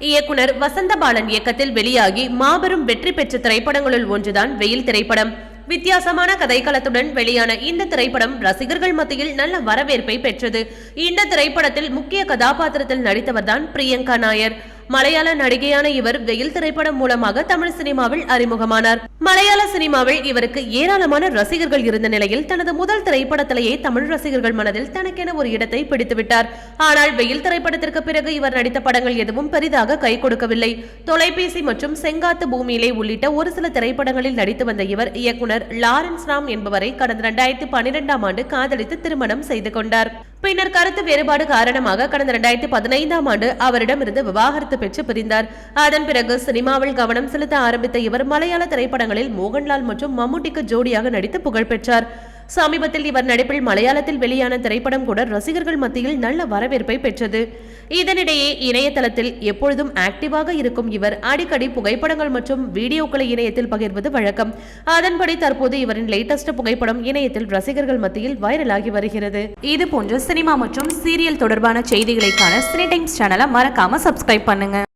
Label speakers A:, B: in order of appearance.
A: இயக்குனர் வசந்தபாலன் இயக்கத்தில் வெளியாகி மாபெரும் வெற்றி பெற்ற திரைப்படங்களுள் ஒன்றுதான் வெயில் திரைப்படம். வித்தியாசமான கதைக்களத்துடன் வெளியான இந்த திரைப்படம் ரசிகர்கள் மத்தியில் நல்ல வரவேற்பை பெற்றது. இந்த திரைப்படத்தில் முக்கிய கதாபாத்திரத்தில் நடித்தவர்தான் பிரியங்கா நாயர். மலையாள நடிகையான இவர் வெயில் திரைப்படம் மூலமாக தமிழ் சினிமாவில் அறிமுகமானார். மலையாள சினிமாவில் இவருக்கு ஏராளமான ரசிகர்கள் இருந்த நிலையில் தனது முதல் திரைப்படத்திலேயே தமிழ் ரசிகர்கள் மனதில் தனக்கென ஒரு இடத்தை பிடித்துவிட்டார். ஆனால் வெயில் திரைப்படத்திற்கு பிறகு இவர் நடித்த படங்கள் எதுவும் பெரிதாக கை கொடுக்கவில்லை. தொலைபேசி மற்றும் செங்காத்து பூமியிலே உள்ளிட்ட ஒரு சில திரைப்படங்களில் நடித்து வந்த இவர் இயக்குனர் லாரன்ஸ் ராம் என்பவரை கடந்த 2012ஆம் ஆண்டு காதலித்து திருமணம் செய்து கொண்டார். பின்னர் கருத்து வேறுபாடு காரணமாக கடந்த 2015ஆம் ஆண்டு அவரிடமிருந்து விவாகரத்து பெற்று பிரிந்தார். அதன் பிறகு சினிமாவில் கவனம் செலுத்த ஆரம்பித்த இவர் மலையாள திரைப்படங்களில் மோகன்லால் மற்றும் மம்முட்டிக்கு ஜோடியாக நடித்து புகழ் பெற்றார். சமீபத்தில் இவர் நடிப்பில் மலையாளத்தில் வெளியான திரைப்படம் கூட ரசிகர்கள் மத்தியில் நல்ல வரவேற்பை பெற்றது. இதனிடையே இணையதளத்தில் எப்பொழுதும் ஆக்டிவாக இருக்கும் இவர் அடிக்கடி புகைப்படங்கள் மற்றும் வீடியோக்களை இணையத்தில் பகிர்வது வழக்கம். அதன்படி தற்போது இவரின் லேட்டஸ்ட் புகைப்படம் இணையத்தில் ரசிகர்கள் மத்தியில் வைரலாகி வருகிறது.
B: இது போன்ற சினிமா மற்றும் சீரியல் தொடர்பான செய்திகளை காண சினி டைம்ஸ் சேனலை மறக்காம சப்ஸ்கிரைப் பண்ணுங்க.